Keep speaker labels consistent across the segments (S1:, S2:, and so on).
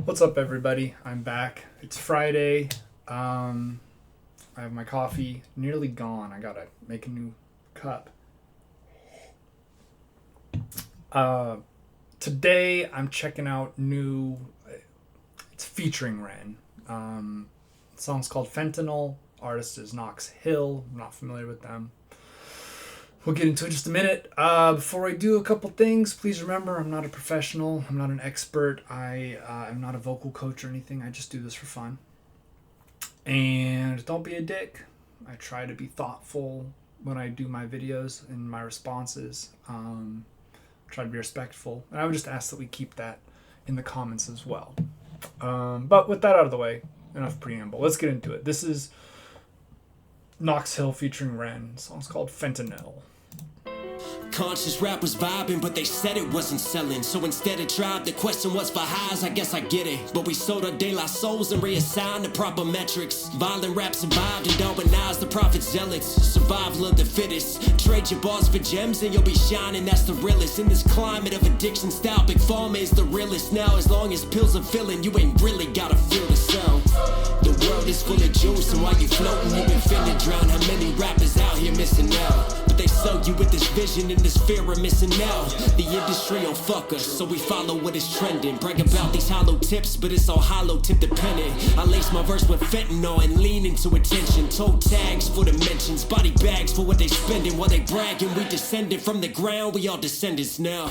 S1: What's up, everybody? I'm back. It's Friday. I have my coffee nearly gone. I gotta make a new cup. Today I'm checking out new. It's featuring REN. The song's called FENTANYL. Artist is KNOX. I'm not familiar with them. We'll get into it in just a minute. Before I do a couple things, please remember I'm not a professional. I'm not an expert. I'm not a vocal coach or anything. I just do this for fun. And don't be a dick. I try to be thoughtful when I do my videos and my responses. Try to be respectful. And I would just ask that we keep that in the comments as well. But with that out of the way, enough preamble. Let's get into it. This is KNOX featuring REN. The song's called FENTANYL.
S2: Conscious rap was vibing, but they said it wasn't selling. So instead of tribe, the question was for highs. I guess I get it. But we sold our De La Souls and reassigned the proper metrics. Violent rap survived and Darwinized the prophet zealots. Survival of the fittest. Trade your bars for gems and you'll be shining. That's the realest. In this climate of addiction style, Big Pharma is the realest. Now as long as pills are filling, you ain't really gotta feel the sound. The world is full of juice, and while you floating, you been finna drown. How many rappers out here missing out? But they sell you with this vision and this fear of missing out. The industry will fuck us, so we follow what is trending. Brag about these hollow tips, but it's all hollow tip dependent. I lace my verse with fentanyl and lean into attention. Toe tags for the mentions, body bags for what they spending. While they bragging, we descended from the ground, we all descendants now.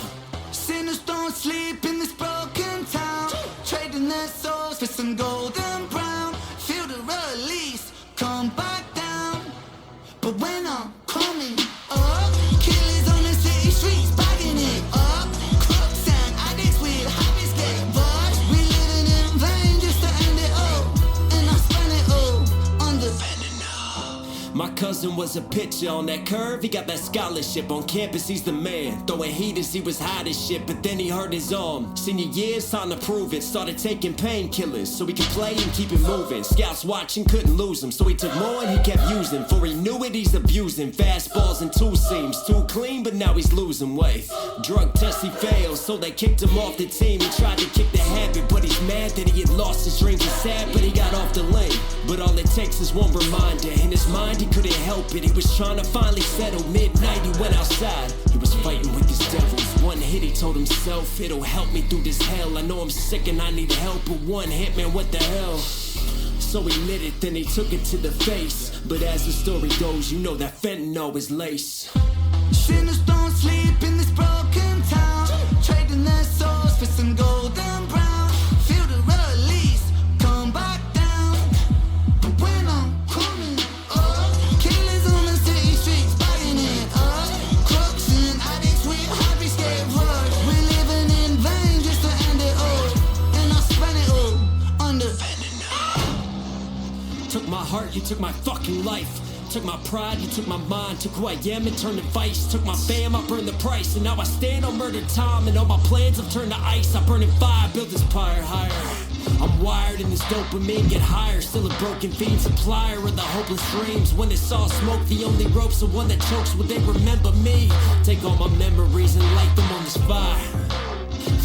S3: Sinners don't sleep in this broken town, trading their souls for some golden brown. Feel the release, come back down. But when I'm coming up, killers on the city streets, bagging it up. Crooks and addicts with habits get rushed. We living in vain just to end it all, and I spend it all on the FENTANYL.
S2: My cousin was a pitcher on that curve, he got that scholarship. On campus he's the man, throwing heat as he was hot as shit. But then he hurt his arm, senior year's time to prove it. Started taking painkillers so he could play and keep it moving. Scouts watching, couldn't lose him, so he took more and he kept using. Before he knew it, he's abusing fastballs and two seams. Too clean, but now he's losing weight. Drug test he failed, so they kicked him off the team. He tried to kick the habit, but he's mad that he had lost his dreams. He's sad, but he got off the lane. But all it takes is one reminder. In his mind he couldn't help it. He was trying to finally settle. Midnight he went outside, he was fighting with his devils. One hit he told himself, it'll help me through this hell. I know I'm sick and I need help, but one hit, man, what the hell. So he lit it, then he took it to the face. But as the story goes, you know that fentanyl is lace.
S3: Sinners don't sleep in this broken town, trading their souls for some golden brown. Feel the release, come back down. But when I'm coming up, killers on the city streets, bagging it up. Crooks and addicts with habits get rushed. We living in vain just to end it all, and I spend it all on the FENTANYL.
S2: Took my heart, you took my fucking life. Took my pride, you took my mind. Took who I am and turned to vice. Took my fam, I burned the price. And now I stand on murder time. And all my plans have turned to ice. I burn in fire, build this pyre higher. I'm wired in this dopamine, get higher. Still a broken fiend, supplier of the hopeless dreams. When it's all smoke, the only rope's the one that chokes. Will they remember me? Take all my memories and light them on this fire.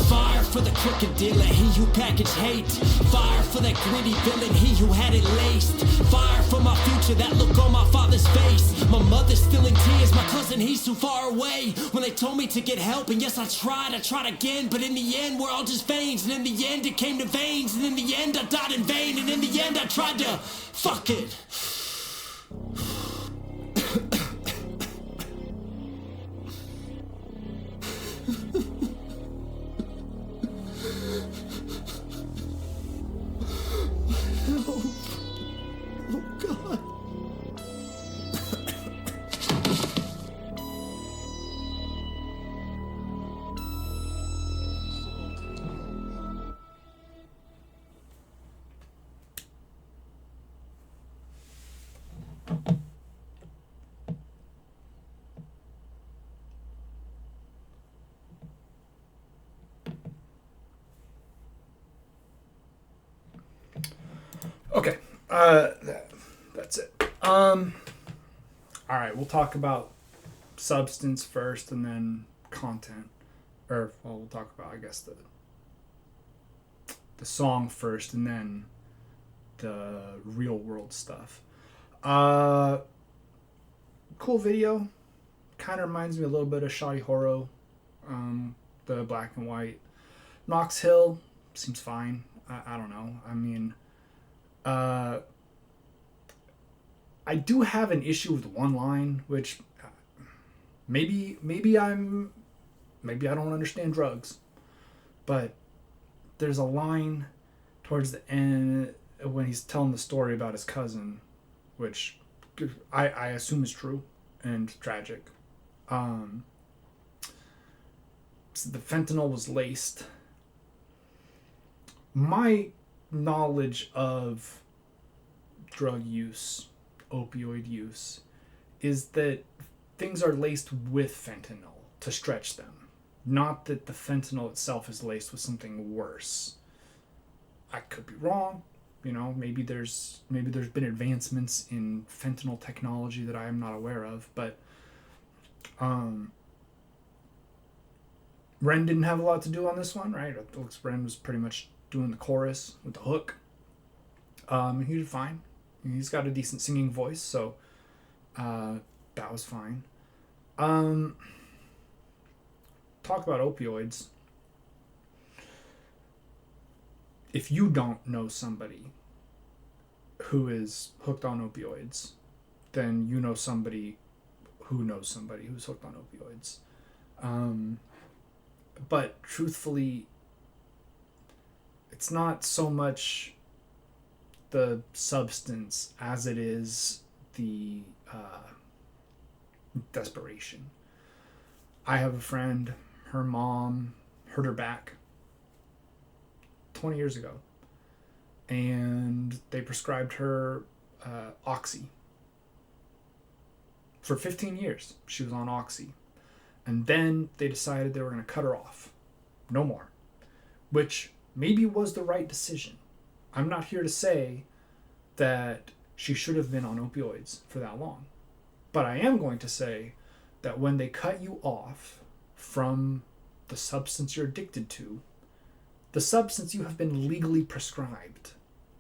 S2: Fire for the crooked dealer, he who packaged hate. Fire for that gritty villain, he who had it laced. Fire for my future, that look on my father's face. My mother's still in tears, my cousin, he's too far away. When they told me to get help, and yes, I tried again. But in the end, we're all just veins. And in the end, it came to veins. And in the end, I died in vain. And in the end, I tried to fuck it.
S3: Oh God.
S1: Okay. That's it. All right, we'll talk about substance first and then content. Or, well, we'll talk about, I guess, the song first and then the real world stuff. Cool video. Kind of reminds me a little bit of Shoddy Horror, the black and white. Knox Hill seems fine. I don't know. I mean, I do have an issue with one line, which maybe I don't understand drugs, but there's a line towards the end when he's telling the story about his cousin, which I assume is true and tragic. So the fentanyl was laced. My knowledge of drug use, opioid use, is that things are laced with fentanyl to stretch them. Not that the fentanyl itself is laced with something worse. I could be wrong. You know, maybe there's been advancements in fentanyl technology that I am not aware of, but Ren didn't have a lot to do on this one, right? It looks Ren was pretty much doing the chorus with the hook. He did fine. He's got a decent singing voice, so that was fine. Talk about opioids. If you don't know somebody who is hooked on opioids, then you know somebody who knows somebody who's hooked on opioids. But truthfully, it's not so much the substance as it is the desperation. I have a friend, her mom hurt her back 20 years ago, and they prescribed her Oxy. For 15 years, she was on Oxy. And then they decided they were going to cut her off. No more. Which maybe was the right decision. I'm not here to say that she should have been on opioids for that long. But I am going to say that when they cut you off from the substance you're addicted to, the substance you have been legally prescribed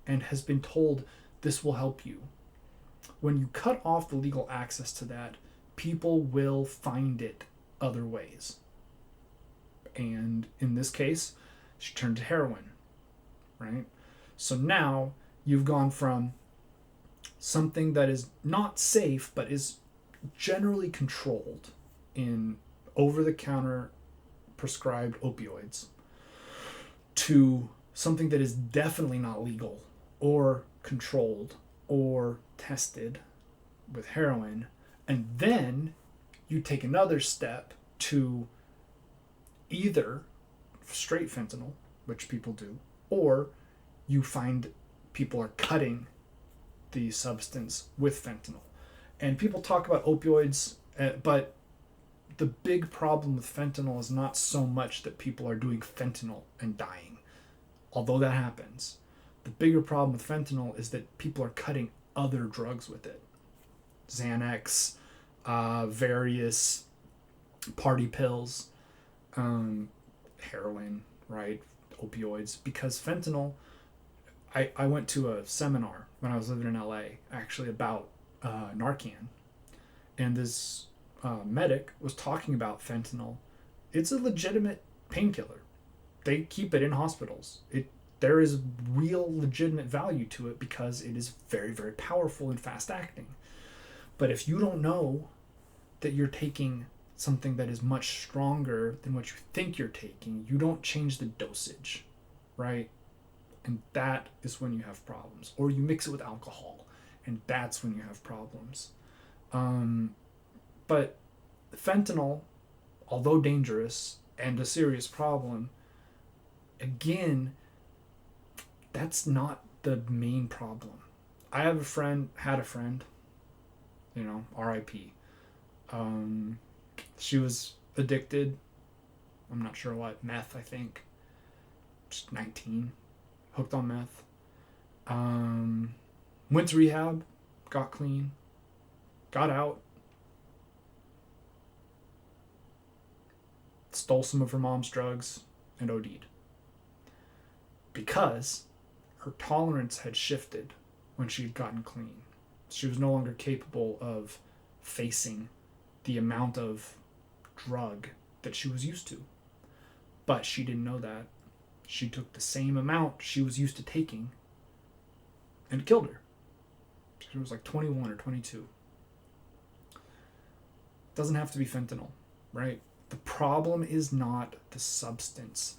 S1: and has been told this will help you, when you cut off the legal access to that, people will find it other ways. And in this case, she turned to heroin, right? So now you've gone from something that is not safe but is generally controlled in over-the-counter prescribed opioids to something that is definitely not legal or controlled or tested with heroin, and then you take another step to either straight fentanyl, which people do, or you find people are cutting the substance with fentanyl. And people talk about opioids, but the big problem with fentanyl is not so much that people are doing fentanyl and dying, although that happens. The bigger problem with fentanyl is that people are cutting other drugs with it. Xanax, various party pills, heroin, right? Opioids. Because fentanyl, I went to a seminar when I was living in LA, actually, about Narcan. And this medic was talking about fentanyl. It's a legitimate painkiller. They keep it in hospitals. There is real legitimate value to it because it is very, very powerful and fast acting. But if you don't know that you're taking something that is much stronger than what you think you're taking, you don't change the dosage, right? And that is when you have problems. Or you mix it with alcohol, and that's when you have problems. But fentanyl, although dangerous and a serious problem, again, that's not the main problem. I had a friend, R.I.P. She was addicted, I'm not sure what, meth, I think. Just 19, hooked on meth. Went to rehab, got clean, got out, stole some of her mom's drugs, and OD'd. because her tolerance had shifted when she had gotten clean. She was no longer capable of facing the amount of drug that she was used to. But she didn't know that. She took the same amount she was used to taking, and it killed her. She was like 21 or 22. It doesn't have to be fentanyl, right? The problem is not the substance.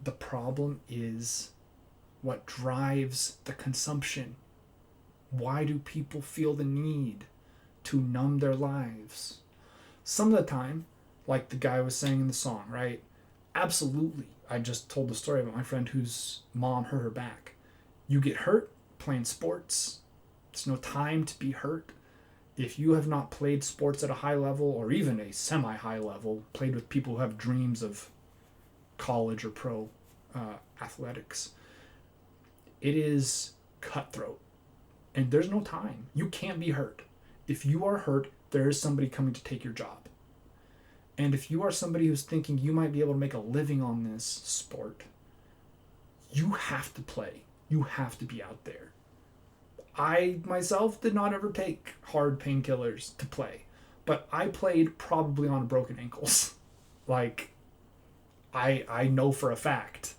S1: The problem is what drives the consumption. Why do people feel the need to numb their lives? Some of the time, like the guy was saying in the song, right? Absolutely. I just told the story about my friend whose mom hurt her back. You get hurt playing sports. There's no time to be hurt. If you have not played sports at a high level or even a semi-high level, played with people who have dreams of college or pro athletics, it is cutthroat. And there's no time. You can't be hurt. If you are hurt, there is somebody coming to take your job. And if you are somebody who's thinking you might be able to make a living on this sport, you have to play. You have to be out there. I myself did not ever take hard painkillers to play, but I played probably on broken ankles. Like, I know for a fact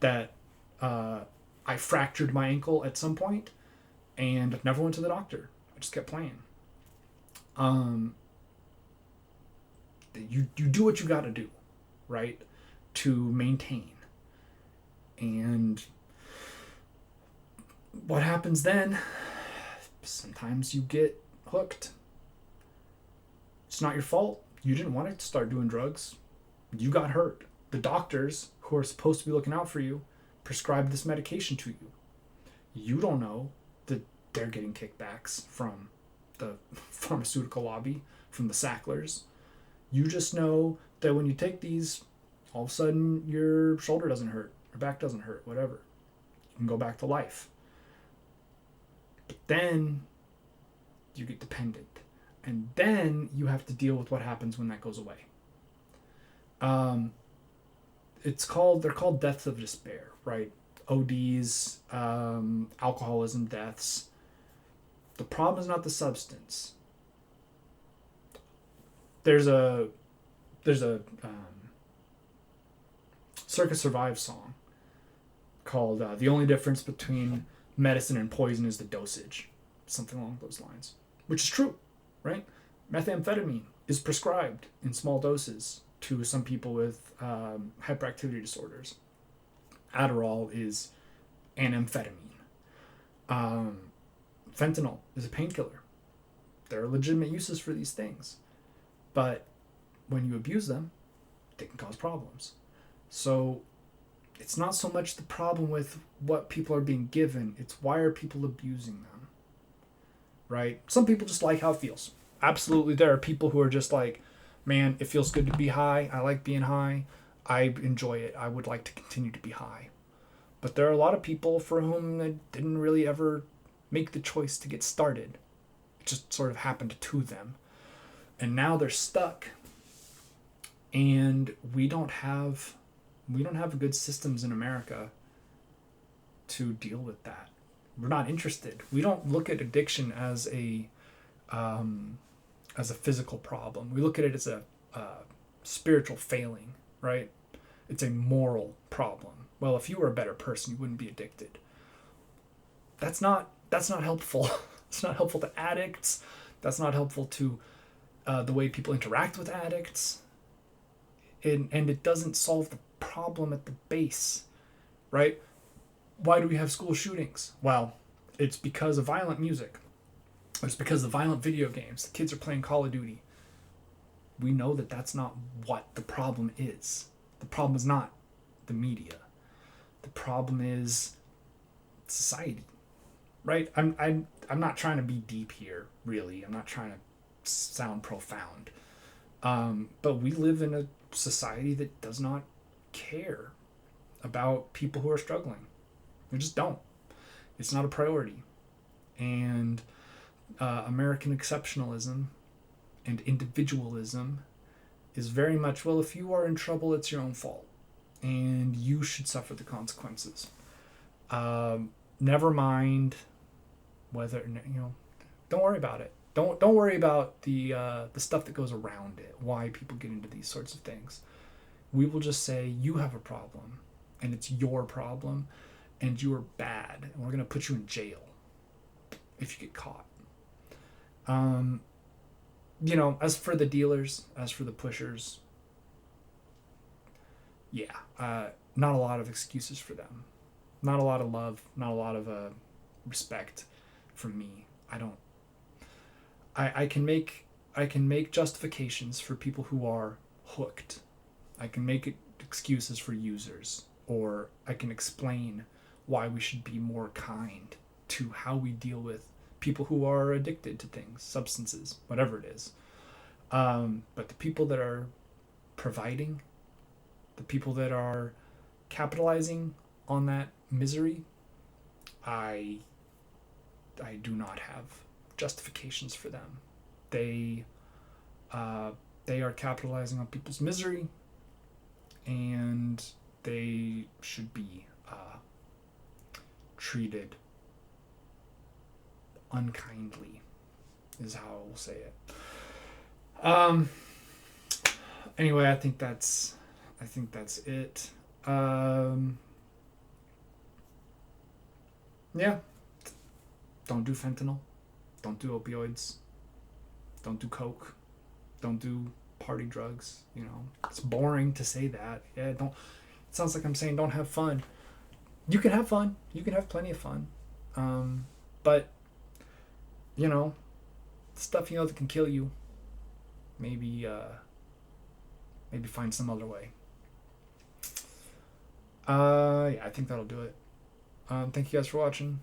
S1: that I fractured my ankle at some point and never went to the doctor. I just kept playing. You do what you got to do, right, to maintain. And what happens then? Sometimes you get hooked. It's not your fault. You didn't want to start doing drugs. You got hurt. The doctors, who are supposed to be looking out for you, prescribed this medication to you. You don't know that they're getting kickbacks from the pharmaceutical lobby, from the Sacklers. You just know that when you take these, all of a sudden your shoulder doesn't hurt, your back doesn't hurt, whatever. You can go back to life. But then you get dependent. And then you have to deal with what happens when that goes away. They're called deaths of despair, right? ODs, alcoholism deaths. The problem is not the substance. There's a Circus Survive song called The Only Difference Between Medicine and Poison is the Dosage. Something along those lines. Which is true, right? Methamphetamine is prescribed in small doses to some people with hyperactivity disorders. Adderall is an amphetamine. Fentanyl is a painkiller. There are legitimate uses for these things. But when you abuse them, they can cause problems. So it's not so much the problem with what people are being given, it's why are people abusing them, right? Some people just like how it feels. Absolutely, there are people who are just like, man, it feels good to be high. I like being high. I enjoy it. I would like to continue to be high. But there are a lot of people for whom it didn't really ever make the choice to get started. It just sort of happened to them. And now they're stuck. And we don't have good systems in America to deal with that. We're not interested. We don't look at addiction as a physical problem. We look at it as a spiritual failing, right? It's a moral problem. Well, if you were a better person, you wouldn't be addicted. That's not helpful. It's not helpful to addicts. That's not helpful to the way people interact with addicts. And it doesn't solve the problem at the base, right? Why do we have school shootings? Well, it's because of violent music. It's because of violent video games. The kids are playing Call of Duty. We know that that's not what the problem is. The problem is not the media. The problem is society, right? I'm not trying to be deep here, really. I'm not trying to sound profound. But we live in a society that does not care about people who are struggling. We just don't. It's not a priority. And American exceptionalism and individualism is very much, well, if you are in trouble, it's your own fault. and you should suffer the consequences. Never mind whether, don't worry about it. Don't worry about the stuff that goes around it, why people get into these sorts of things. We will just say you have a problem, and it's your problem, and you are bad, and we're going to put you in jail if you get caught. As for the dealers, as for the pushers, not a lot of excuses for them. Not a lot of love, not a lot of respect from me. I can make justifications for people who are hooked. I can make excuses for users, or I can explain why we should be more kind to how we deal with people who are addicted to things, substances, whatever it is. But the people that are providing, the people that are capitalizing on that misery, I do not have justifications for them. They are capitalizing on people's misery, and they should be treated unkindly, is how I will say it. Anyway, I think that's it. Yeah. Don't do fentanyl. Don't do opioids. Don't do coke. Don't do party drugs. It's boring to say that. Yeah, don't. It sounds like I'm saying don't have fun. You can have fun. You can have plenty of fun. But stuff that can kill you. Maybe find some other way. I think that'll do it. Thank you guys for watching.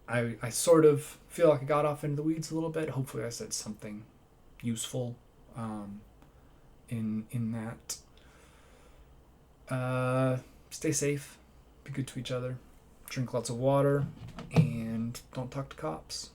S1: I sort of feel like I got off into the weeds a little bit. Hopefully I said something useful in that. Stay safe. Be good to each other. Drink lots of water. And don't talk to cops.